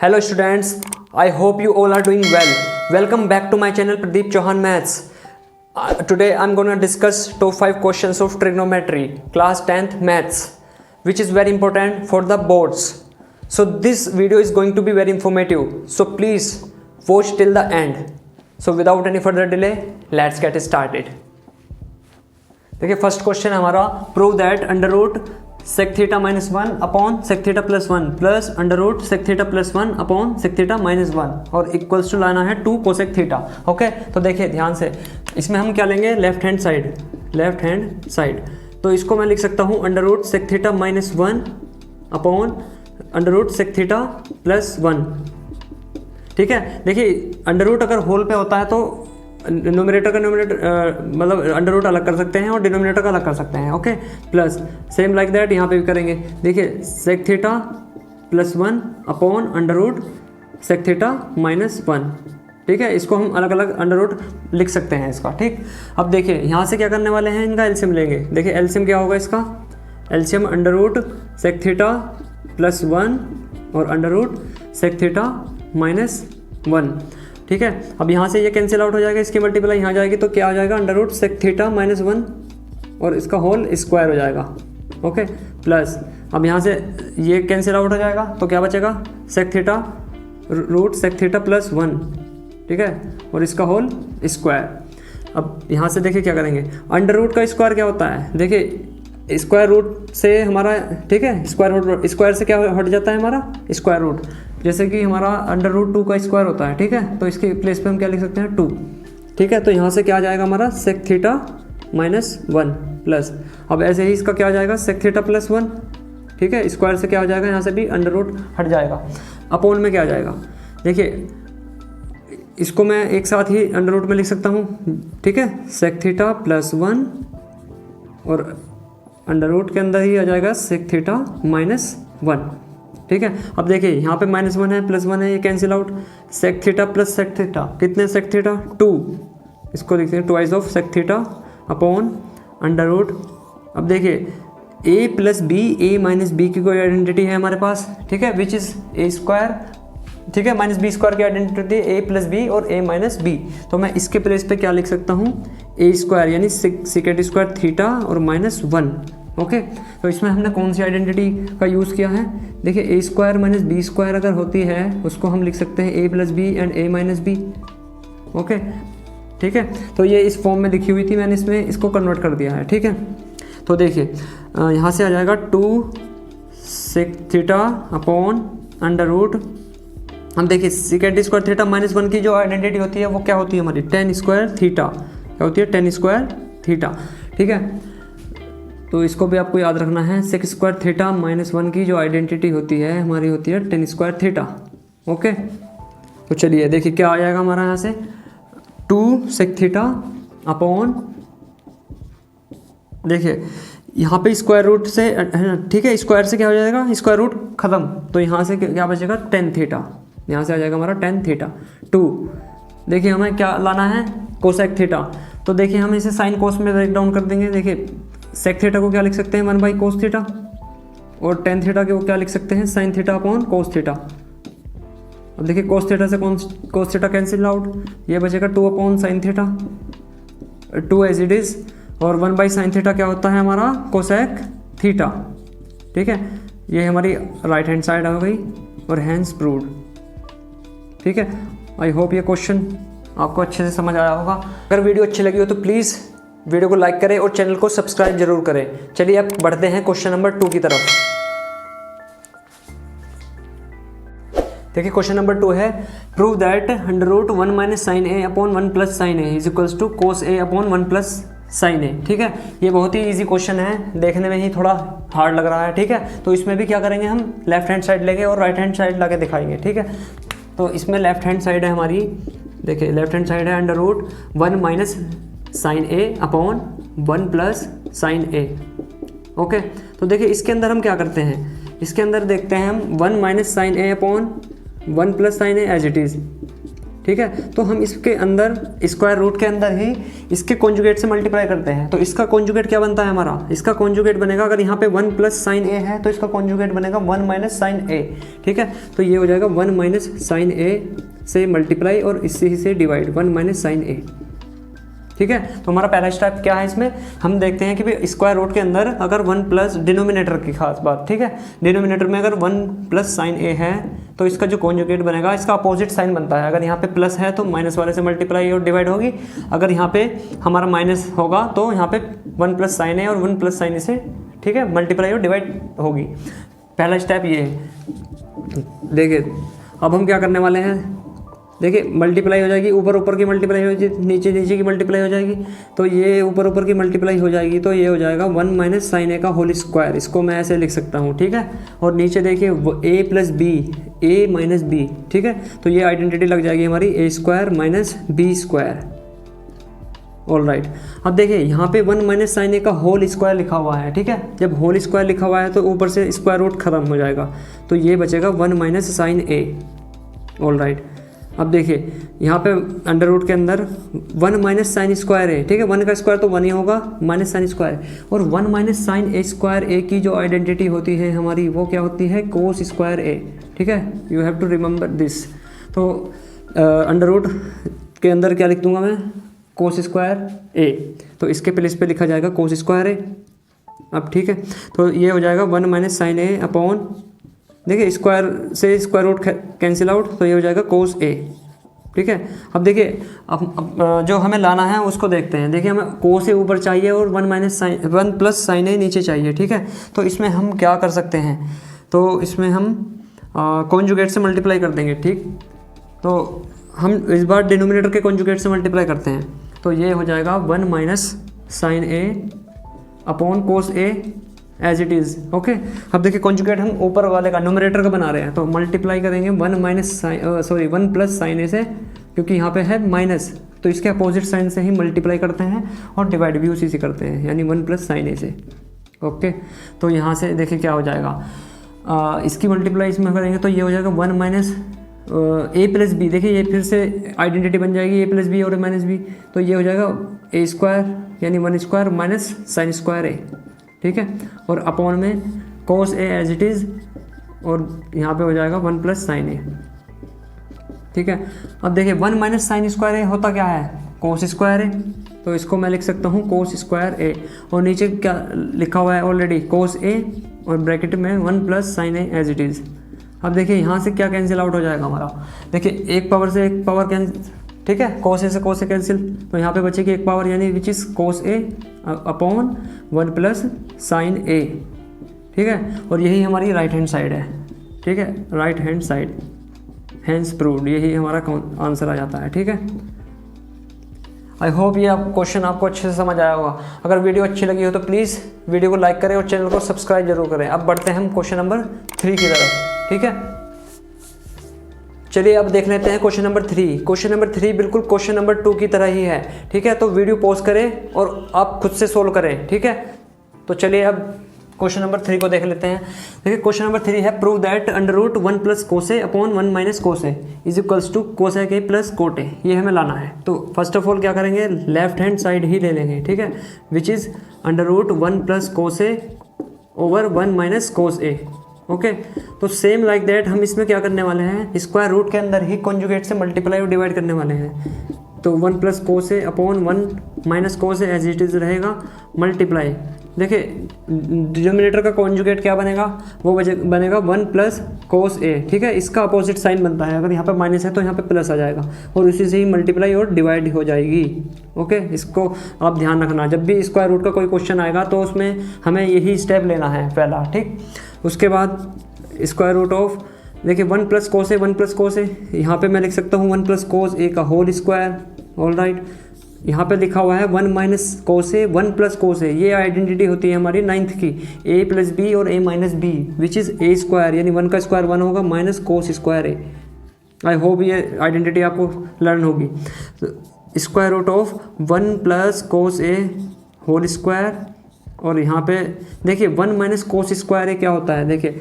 Hello students, I hope you all are doing well. Welcome back to my channel Pradeep Chauhan Maths. Today I'm gonna discuss top 5 questions of trigonometry, class 10th maths, which is very important for the boards. So this video is going to be very informative. So please watch till the end. So without any further delay, let's get started. देखिए first question हमारा prove that under root sec theta minus one upon sec theta plus one plus under root sec theta plus one upon sec theta minus one और equals to लाना है 2 cosec theta. Okay, तो देखिए ध्यान से इसमें हम क्या लेंगे, लेफ्ट हैंड साइड। तो इसको मैं लिख सकता हूँ under root sec theta minus one upon under root sec theta plus one. ठीक है, देखिए अंडर रूट अगर होल पे होता है तो न्यूमरेटर का मतलब अंडर रूट अलग कर सकते हैं और डिनोमिनेटर का अलग कर सकते हैं। Okay, plus same like that यहाँ पे भी करेंगे। देखिए sec theta plus one upon under root sec theta minus one. ठीक है, इसको हम अलग अलग अंडर रूट लिख सकते हैं इसका। ठीक, अब देखिए यहाँ से क्या करने वाले हैं, इनका एलसीएम लेंगे। देखिए एलसीएम क्या होगा इसका, LCM under root sec theta plus one और under root sec theta minus one. ठीक है, अब यहाँ से ये कैंसिल आउट हो जाएगा, इसकी मल्टीप्लाई यहाँ जाएगी तो क्या हो जाएगा, under root sec theta minus one और इसका होल स्क्वायर हो जाएगा। ओके, प्लस अब यहाँ से ये कैंसिल आउट हो जाएगा तो क्या बचेगा, sec theta root sec theta plus one. ठीक है, और इसका होल स्क्वायर। अब यहाँ से देखिए क्या करेंगे, अंडर रूट का स्क्वायर क्या होता है, देखिए स्क्वायर रूट से हमारा, ठीक है, स्क्वायर से क्या हट जाता है हमारा स्क्वायर रूट। जैसे कि हमारा अंडर रूट 2 का स्क्वायर होता है। ठीक है, तो इसके प्लेस पे हम क्या लिख सकते हैं 2। ठीक है, तो यहाँ से क्या आ जाएगा हमारा sec theta minus one plus, अब ऐसे ही इसका क्या आ जाएगा सेक थीटा प्लस वन। ठीक है, स्क्वायर से क्या हो जाएगा, यहाँ से भी अंडर रूट हट जाएगा। अपोन में क्या आ जाएगा, देखिए इसको मैं एक साथ ही अंडर रूट में लिख सकता हूँ। ठीक है, सेक थीटा प्लस वन और अंडर रूट के अंदर ही आ जाएगा सेक थीटा माइनस वन। ठीक है, अब देखिए यहाँ पे माइनस वन है प्लस वन है, ये cancel out. Sec theta plus sec theta, कितने सेक थीटा 2, इसको लिखते हैं twice of sec theta upon under root. अब देखिए A plus B, A minus B की कोई आइडेंटिटी है हमारे पास। ठीक है, विच इज़ ए स्क्वायर। ठीक है, माइनस बी स्क्वायर की आइडेंटिटी है ए प्लस बी और ए माइनस बी। तो मैं इसके प्लेस पे क्या लिख सकता हूँ, ए स्क्वायर यानी सेकेंड स्क्वायर थीटा और माइनस वन। ओके, तो इसमें हमने कौन सी आइडेंटिटी का यूज़ किया है, देखिए A square minus B square अगर होती है उसको हम लिख सकते हैं A plus B and A minus B. Okay, ठीक है, तो ये इस फॉर्म में लिखी हुई थी, मैंने इसमें इसको कन्वर्ट कर दिया है। ठीक है, तो देखिए यहाँ से आ जाएगा 2 sec theta upon under root. हम देखिए second square theta minus one की जो आइडेंटिटी होती है वो क्या होती है हमारी, टेन स्क्वायर थीटा। क्या होती है, टेन स्क्वायर थीटा। ठीक है, तो इसको भी आपको याद रखना है, sec square theta minus one की जो आइडेंटिटी होती है हमारी होती है टेन स्क्वायर थीटा। ओके, तो चलिए देखिए क्या आ जाएगा हमारा यहाँ से 2 सेक थीटा अपॉन, देखिए यहाँ पे स्क्वायर रूट से, ठीक है, स्क्वायर से क्या हो जाएगा, स्क्वायर रूट खत्म, तो यहाँ से क्या बचेगा टेन थीटा, यहाँ से आ जाएगा हमारा टेन थीटा 2। देखिए हमें क्या लाना है, कोसेक थीटा। तो देखिए हम इसे साइन कोस में ब्रेक डाउन कर देंगे। देखिए सेक थीटा को क्या लिख सकते हैं 1 बाई कोस थीटा और टेन थीटा के वो क्या लिख सकते हैं sine theta upon cos theta. अब देखिए कोस थीटा से कोस थीटा कैंसिल आउट, ये बचेगा 2 upon sine theta, 2 as it is, और 1 बाई साइन थीटा क्या होता है हमारा कोसेक थीटा। ठीक है, ये हमारी राइट हैंड साइड आ गई और हैंस प्रूव्ड। ठीक है, आई होप ये क्वेश्चन आपको अच्छे से समझ आया होगा। अगर वीडियो अच्छी लगी हो तो प्लीज़ वीडियो को लाइक करें और चैनल को सब्सक्राइब जरूर करें। चलिए अब बढ़ते हैं क्वेश्चन नंबर 2 की तरफ। देखिए क्वेश्चन नंबर 2 है prove that under root 1 minus sine A upon 1 plus sine A is equals to cos A upon 1 plus sine A. ठीक है, ये बहुत ही इजी क्वेश्चन है, देखने में ही थोड़ा हार्ड लग रहा है। ठीक है, तो इसमें भी क्या करेंगे, हम लेफ्ट हैंड साइड लेंगे और राइट हैंड साइड ला के दिखाएंगे। ठीक है, तो इसमें लेफ्ट हैंड साइड है हमारी, देखिए लेफ्ट हैंड साइड है under root 1 minus sine A upon 1 plus sine A. Okay, तो देखिए इसके अंदर हम क्या करते हैं, इसके अंदर देखते हैं हम 1 minus sine A upon 1 plus sine A as it is. ठीक है। तो हम इसके अंदर स्क्वायर रूट के अंदर ही इसके कॉन्जुगेट से मल्टीप्लाई करते हैं। तो इसका कॉन्जुगेट क्या बनता है हमारा, इसका कॉन्जुगेट बनेगा, अगर यहाँ पे 1 प्लस साइन ए है तो इसका कॉन्जुगेट बनेगा 1 माइनस साइन ए, ठीक है। तो ये हो जाएगा 1 माइनस साइन ए से मल्टीप्लाई और इससे से डिवाइड 1 माइनस साइन ए, ठीक है। तो हमारा पहला स्टेप क्या है इसमें, हम देखते हैं कि भाई स्क्वायर रूट के अंदर अगर 1 प्लस डिनोमिनेटर की खास बात, ठीक है, डिनोमिनेटर में अगर 1 प्लस साइन ए है तो इसका जो कॉन्जुगेट बनेगा इसका अपोजिट साइन बनता है। अगर यहाँ पे प्लस है तो माइनस वाले से मल्टीप्लाई और डिवाइड होगी, अगर यहाँ पे हमारा माइनस होगा तो यहाँ पे 1 प्लस साइन ए और 1 प्लस साइन ए से, ठीक है, मल्टीप्लाई और डिवाइड होगी। पहला स्टेप ये है। देखिए अब हम क्या करने वाले हैं, देखिए मल्टीप्लाई हो जाएगी, ऊपर ऊपर की मल्टीप्लाई हो जाएगी, नीचे नीचे की मल्टीप्लाई हो जाएगी, तो ये ऊपर ऊपर की मल्टीप्लाई हो जाएगी, तो ये हो जाएगा 1 माइनस साइन ए का होल स्क्वायर, इसको मैं ऐसे लिख सकता हूँ, ठीक है। और नीचे देखिए a plus B, A minus B, ठीक है। तो ये आइडेंटिटी लग जाएगी हमारी A square minus B square, all right. अब देखिए यहाँ पे 1 माइनस साइन ए का होल स्क्वायर लिखा हुआ है, ठीक है। जब होल स्क्वायर लिखा हुआ है तो ऊपर से स्क्वायर रूट खत्म हो जाएगा, तो ये बचेगा 1 माइनस साइन ए, ऑल राइट। अब देखिए यहाँ पे अंडर रूट के अंदर 1 माइनस साइन स्क्वायर है, ठीक है, 1 का स्क्वायर तो 1 ही होगा, माइनस साइन स्क्वायर, और 1 माइनस साइन ए स्क्वायर ए की जो आइडेंटिटी होती है हमारी वो क्या होती है, कोस स्क्वायर ए, ठीक है। You have to remember this. तो अंडर रूट के अंदर क्या लिख दूंगा मैं, कोस स्क्वायर ए, तो इसके प्लेस पे लिखा जाएगा कोस स्क्वायर ए। अब ठीक है, तो ये हो जाएगा 1 माइनस साइन ए अपॉन, देखिए स्क्वायर से स्क्वायर रूट कैंसिल आउट, तो ये हो जाएगा कोस ए, ठीक है। अब देखिए अब जो हमें लाना है उसको देखते हैं। देखिए हमें कोस ए ऊपर चाहिए और 1 प्लस साइन ए नीचे चाहिए, ठीक है। तो इसमें हम क्या कर सकते हैं, तो इसमें हम कॉन्जुगेट से मल्टीप्लाई कर देंगे, ठीक। तो हम इस बार डिनोमिनेटर के कॉन्जुगेट से मल्टीप्लाई करते हैं, तो ये हो जाएगा 1 minus sine A upon cos A as it is, okay. अब देखिए कॉन्जुगेट हम ऊपर वाले का न्यूमरेटर का बना रहे हैं, तो मल्टीप्लाई करेंगे 1 प्लस साइन ए से, क्योंकि यहाँ पे है माइनस, तो इसके अपोजिट साइन से ही मल्टीप्लाई करते हैं और डिवाइड भी उसी से करते हैं, यानी 1 प्लस साइन ए से, ओके। तो यहाँ से देखिए क्या हो जाएगा, इसकी मल्टीप्लाई इसमें करेंगे तो ये हो जाएगा 1 माइनस ए प्लस बी, देखिए ये फिर से आइडेंटिटी बन जाएगी, ए प्लस बी और ए माइनस बी, तो ये हो जाएगा ए स्क्वायर यानी 1 square minus sine square A, ठीक है। और अपॉन में कोस ए एज इट इज़, और यहाँ पे हो जाएगा 1 प्लस साइन ए, ठीक है। अब देखिए 1 माइनस साइन स्क्वायर ए होता क्या है, कोस स्क्वायर ए, तो इसको मैं लिख सकता हूँ कोस स्क्वायर ए, और नीचे क्या लिखा हुआ है ऑलरेडी, कोस ए और ब्रैकेट में 1 plus sine A as it is. अब देखिए यहाँ से क्या कैंसिल आउट हो जाएगा हमारा, देखिए एक पावर से एक पावर कैंसिल, ठीक है, कोस ए से कोस ए कैंसिल, तो यहाँ पे बचेगी एक पावर यानी which is cos A upon 1 plus sine A, ठीक है। और यही हमारी राइट हैंड साइड है, ठीक है, right hand side, hence proved, यही हमारा आंसर आ जाता है, ठीक है। आई होप ये क्वेश्चन आपको अच्छे से समझ आया होगा। अगर वीडियो अच्छी लगी हो तो प्लीज़ वीडियो को लाइक करें और चैनल को सब्सक्राइब जरूर करें। अब बढ़ते हैं हम क्वेश्चन नंबर 3 की तरफ, ठीक है। चलिए अब देख लेते हैं क्वेश्चन नंबर 3। क्वेश्चन नंबर 3 बिल्कुल क्वेश्चन नंबर 2 की तरह ही है, ठीक है। तो वीडियो पॉज करें और आप खुद से सोल्व करें, ठीक है। तो चलिए अब क्वेश्चन नंबर 3 को देख लेते हैं। देखिए क्वेश्चन नंबर 3 है, prove that under root 1 plus cos A upon 1 minus cos A is equals to cos A plus cot A, ये हमें लाना है। तो फर्स्ट ऑफ ऑल क्या करेंगे, लेफ्ट हैंड साइड ही ले लेंगे, ठीक है, which is under root 1 plus cos A over 1 minus cos A, okay. तो सेम लाइक दैट हम इसमें क्या करने वाले हैं, स्क्वायर रूट के अंदर ही कॉन्जुगेट से मल्टीप्लाई और डिवाइड करने वाले हैं। तो 1 plus cos A upon 1 minus cos A as it is रहेगा, मल्टीप्लाई, देखिए डिनोमिनेटर का कॉन्जुगेट क्या बनेगा, वो बनेगा 1 प्लस कोस ए, ठीक है। इसका अपोजिट साइन बनता है, अगर यहाँ पे माइनस है तो यहाँ पे प्लस आ जाएगा और उसी से ही मल्टीप्लाई और डिवाइड हो जाएगी, ओके। इसको आप ध्यान रखना, जब भी स्क्वायर रूट का कोई क्वेश्चन आएगा तो उसमें हमें यही स्टेप लेना है पहला, ठीक। उसके बाद स्क्वायर रूट ऑफ, देखिए 1 प्लस कोस ए, 1 प्लस कोस ए, यहाँ पे मैं लिख सकता हूँ 1 प्लस कोस ए का होल स्क्वायर, ऑल राइट। यहाँ पे लिखा हुआ है 1 माइनस कोस ए 1 प्लस कोस ए, ये आइडेंटिटी होती है हमारी 9th की, ए प्लस बी और A minus B which is A square, यानी 1 का स्क्वायर 1 होगा minus cos square A. I hope ये आइडेंटिटी आपको लर्न होगी। Square root of 1 plus cos A whole square, और यहाँ पे देखिए 1 माइनस कोस स्क्वायर ए क्या होता है, देखिए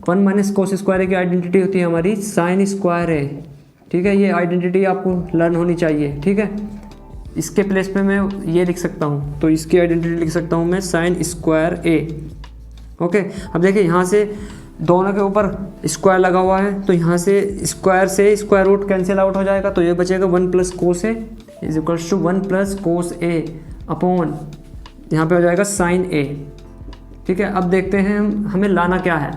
1 माइनस कोस स्क्वायर ए की आइडेंटिटी होती है हमारी साइन स्क्वायर ए, ठीक है, ये आइडेंटिटी आपको लर्न होनी चाहिए। ठीक है, इसके प्लेस पे मैं ये लिख सकता हूँ, तो इसकी आइडेंटिटी लिख सकता हूँ मैं साइन स्क्वायर ए। ओके, अब देखिए यहाँ से दोनों के ऊपर स्क्वायर लगा हुआ है, तो यहाँ से स्क्वायर से स्क्वायर रूट कैंसिल आउट हो जाएगा, तो ये बचेगा 1 plus cos A is equals to 1 plus cos A upon यहाँ पे हो जाएगा साइन ए। ठीक है, अब देखते हैं हमें लाना क्या है।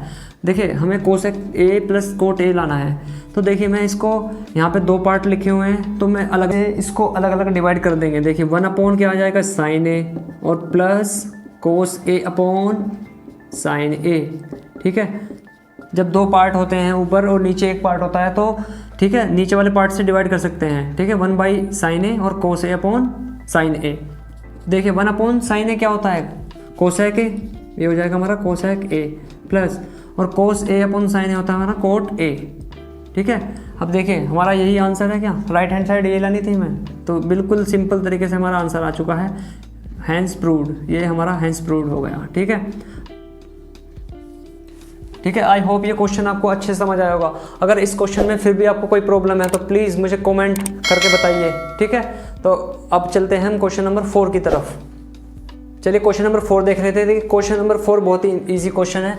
देखिए हमें कोसेक ए प्लस कोट ए लाना है, तो देखिए मैं इसको यहाँ पे 2 पार्ट लिखे हुए हैं, तो मैं इसको अलग अलग डिवाइड कर देंगे। देखिए 1 अपॉन क्या आ जाएगा साइन ए और plus cos A upon sine A. ठीक है, जब 2 पार्ट होते हैं ऊपर और नीचे एक पार्ट होता है, तो ठीक है नीचे वाले पार्ट से डिवाइड कर सकते हैं। ठीक है, 1 बाई साइन ए और कोस ए अपॉन साइन ए। देखिए 1 अपॉन साइन ए क्या होता है, कोसेक ए, ये हो जाएगा हमारा कोसेक ए प्लस और कोस ए अपॉन साइन ए होता है हमारा कोट ए। ठीक है, अब देखिए हमारा यही आंसर है क्या, राइट हैंड साइड ये लानी थी मैं, तो बिल्कुल सिंपल तरीके से हमारा आंसर आ चुका है, हैंस प्रूव्ड, ये हमारा हैंस प्रूव्ड हो गया। ठीक है, ठीक है, आई होप ये क्वेश्चन आपको अच्छे से समझ आया होगा। अगर इस क्वेश्चन में फिर भी आपको कोई प्रॉब्लम है तो प्लीज़ मुझे कमेंट करके बताइए। ठीक है, तो अब चलते हैं हम क्वेश्चन नंबर 4 की तरफ। चलिए क्वेश्चन नंबर 4 देख लेते थे। क्वेश्चन नंबर 4 बहुत ही इजी क्वेश्चन है।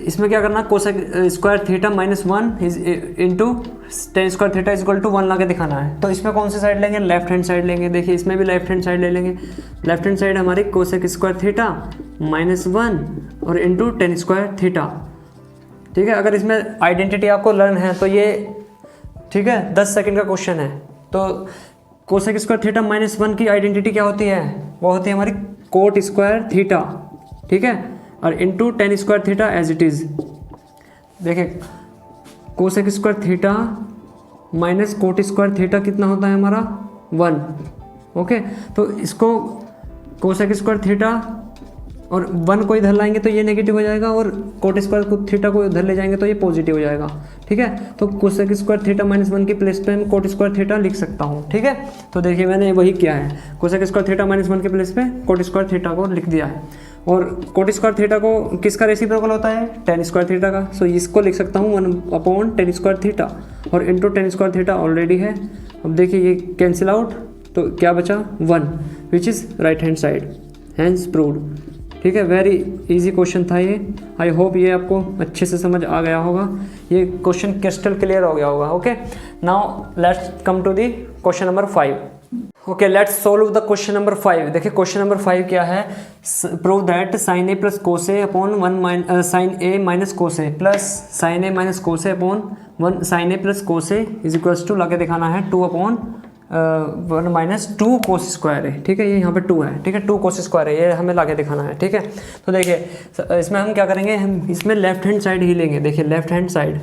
इसमें क्या करना, cosec square theta minus 1 is into tan square theta is equal to 1 ला के दिखाना है। तो इसमें कौन सी साइड लेंगे, लेफ्ट हैंड साइड लेंगे। देखिए इसमें भी लेफ्ट हैंड साइड ले लेंगे। लेफ्ट हैंड साइड हमारी कोसेक स्क्वायर थीटा माइनस 1 और इंटू टेन स्क्वायर थीटा। ठीक है, अगर इसमें आइडेंटिटी आपको लर्न है तो ये ठीक है 10 सेकंड का क्वेश्चन है। तो कोसेक स्क्वायर थीटा माइनस 1 की आइडेंटिटी क्या होती है, वो होती है हमारी कोट स्क्वायर थीटा। ठीक है, और into tan square theta as it is. देखिए cosec square theta minus cot square theta कितना होता है हमारा 1। ओके, तो इसको कोसेक स्क्वायर थीटा और 1 को इधर लाएंगे तो ये नेगेटिव हो जाएगा, और कोट स्क्वायर थीटा को इधर ले जाएंगे तो ये पॉजिटिव हो जाएगा। ठीक है, तो कोसेक स्क्वायर थीटा माइनस 1 की प्लेस पे मैं कोट स्क्वायर थीटा लिख सकता हूँ। ठीक है, तो देखिए मैंने वही किया है, कोसेक स्क्वायर थीटा माइनस 1 के प्लेस पे कोट स्क्वायर थीटा को लिख दिया है। और कोट स्क्वायर थीटा को किसका रेसिप्रोकल होता है, टेन स्क्वायर थीटा का। सो इसको लिख सकता हूँ 1 अपॉन टेन स्क्वायर थीटा और into tan square theta already है। अब देखिए ये कैंसिल आउट, तो क्या बचा 1 which is right hand side, hence proved. ठीक है, वेरी इजी क्वेश्चन था ये। आई होप ये आपको अच्छे से समझ आ गया होगा, ये क्वेश्चन क्रिस्टल क्लियर हो गया होगा। Okay, now let's come to the question number 5। Okay, let's solve the question number 5। देखिए क्वेश्चन नंबर 5 क्या है, prove that sine A plus cos A upon 1 sine A minus cos A plus sine A minus cos A upon 1 sine A plus cos A is equals to लाके दिखाना है 2 upon 1 minus 2 cos square है। ठीक है, ये यहाँ पे 2 है। ठीक है, 2 कोस स्क्वायर है, ये हमें लाके दिखाना है। ठीक है, तो देखिए इसमें हम क्या करेंगे, हम इसमें लेफ्ट हैंड साइड ही लेंगे। देखिए लेफ्ट हैंड साइड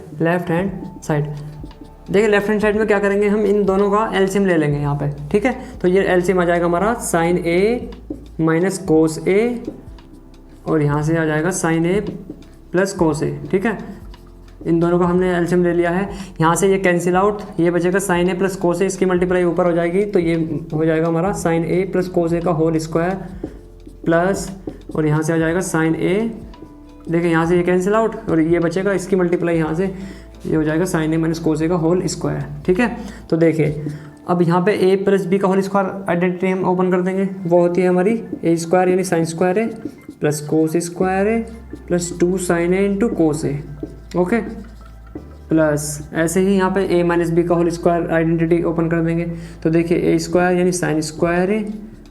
देखिए लेफ्ट हैंड साइड में क्या करेंगे, हम इन दोनों का एलसीएम ले लेंगे यहाँ पे। ठीक है, तो ये एलसीएम आ जाएगा हमारा साइन ए माइनस कोस ए और यहाँ से आ जाएगा साइन ए प्लस कोस ए। ठीक है, इन दोनों का हमने एलसीएम ले लिया है। यहाँ से ये कैंसिल आउट, ये बचेगा साइन ए प्लस कोस ए, इसकी मल्टीप्लाई ऊपर हो जाएगी, तो ये हो जाएगा हमारा साइन ए प्लस कोस ए का होल स्क्वायर प्लस, और यहाँ से आ जाएगा साइन ए। देखिए यहाँ से ये कैंसिल आउट और ये बचेगा, इसकी मल्टीप्लाई यहाँ से ये हो जाएगा साइन ए माइनस कोस ए का होल स्क्वायर। ठीक है, तो देखिए अब यहाँ पे ए प्लस बी का होल स्क्वायर आइडेंटिटी हम ओपन कर देंगे, वो होती है हमारी ए स्क्वायर यानी sine square A plus cos square A plus 2 sign A into cos A. Okay, plus ऐसे ही यहाँ पे ए माइनस बी का होल स्क्वायर आइडेंटिटी ओपन कर देंगे, तो देखिए ए स्क्वायर यानी साइन स्क्वायर ए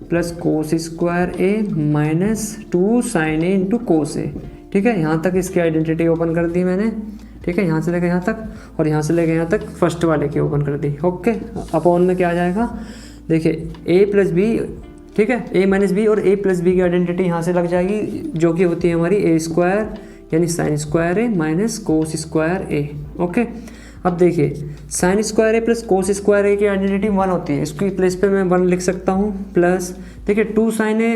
प्लस कोस स्क्वायर ए माइनस 2 साइन ए इंटू कोस ए। ठीक है, यहाँ तक इसकी आइडेंटिटी ओपन कर दी मैंने। ठीक है, यहाँ से लेकर यहाँ तक और यहाँ से लेकर यहाँ तक फर्स्ट वाले की ओपन कर दी। ओके, अपॉन में क्या आ जाएगा, देखिए ए प्लस बी। ठीक है, ए माइनस बी और ए प्लस बी की आइडेंटिटी यहाँ से लग जाएगी, जो कि होती है हमारी ए स्क्वायर यानी साइन स्क्वायर ए माइनस कोस स्क्वायर ए। ओके, अब देखिए साइन स्क्वायर ए प्लस कोस स्क्वायर ए की आइडेंटिटी 1 होती है, इसकी प्लेस पे मैं 1 लिख सकता हूँ प्लस देखिए 2 साइन ए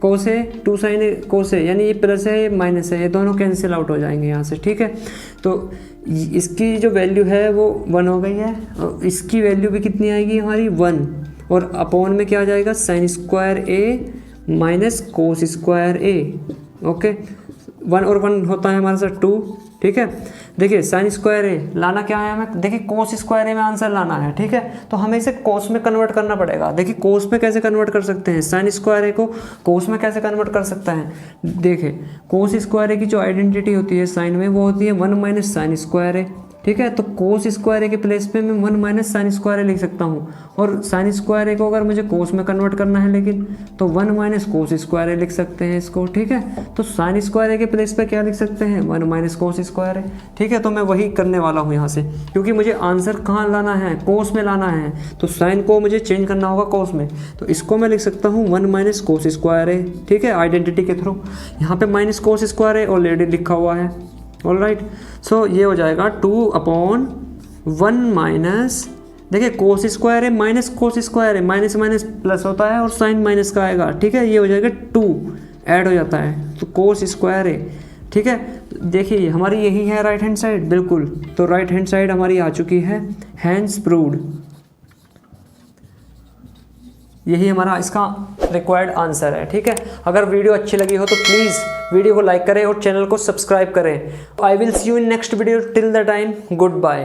कोस है, 2 साइन ए कोस है, यानी ये प्लस है ये माइनस है, ये दोनों कैंसिल आउट हो जाएंगे यहाँ से। ठीक है, तो इसकी जो वैल्यू है वो 1 हो गई है और इसकी वैल्यू भी कितनी आएगी हमारी 1, और अपॉन में क्या आ जाएगा साइन स्क्वायर ए माइनस कोस स्क्वायर ए। ओके, 1 और 1 होता है हमारे साथ 2। ठीक है। देखिए साइन स्क्वायर ए लाना क्या है हमें, देखिए कोस स्क्वायर ए में आंसर लाना है, ठीक है। तो हमें इसे कोस में कन्वर्ट करना पड़ेगा। देखिए कोस में कैसे कन्वर्ट कर सकते हैं, साइन स्क्वायर ए को कोस में कैसे कन्वर्ट कर सकते हैं। देखिए कोस स्क्वायर ए की जो आइडेंटिटी होती है साइन में, वो होती है 1 माइनस साइन स्क्वायर ए, ठीक है। तो कोस स्क्वायर ए के प्लेस पे मैं 1 माइनस साइन स्क्वायर ए लिख सकता हूँ, और साइन स्क्वायर ए को अगर मुझे कोस में कन्वर्ट करना है लेकिन, तो 1 माइनस कोस स्क्वायर ए लिख सकते हैं इसको, ठीक है। तो साइन स्क्वायर ए के प्लेस पे क्या लिख सकते हैं, 1 माइनस कोस स्क्वायर ए, ठीक है। तो मैं वही करने वाला हूँ यहाँ से, क्योंकि मुझे आंसर कहाँ लाना है, कोस में लाना है, तो साइन को मुझे चेंज करना होगा कोस में। तो इसको मैं लिख सकता हूँ 1 माइनस कोस स्क्वायर ए, ठीक है, आइडेंटिटी के थ्रू। यहाँ पे माइनस कोस स्क्वायर ए ऑलरेडी लिखा हुआ है, ऑलराइट। सो ये हो जाएगा 2/1 माइनस, देखिए कोस स्क्वायर है माइनस कोस स्क्वायर है, माइनस माइनस प्लस होता है और साइन माइनस का आएगा, ठीक है। ये हो जाएगा 2 ऐड हो जाता है, तो कोस स्क्वायर है, ठीक है। देखिए हमारी यही है राइट हैंड साइड, बिल्कुल। तो राइट हैंड साइड हमारी आ चुकी है, हैंस प्रूव्ड। यही हमारा इसका रिक्वायर्ड आंसर है, ठीक है। अगर वीडियो अच्छी लगी हो तो प्लीज़ वीडियो को लाइक करें और चैनल को सब्सक्राइब करें। I will see you in next video, till the time good bye.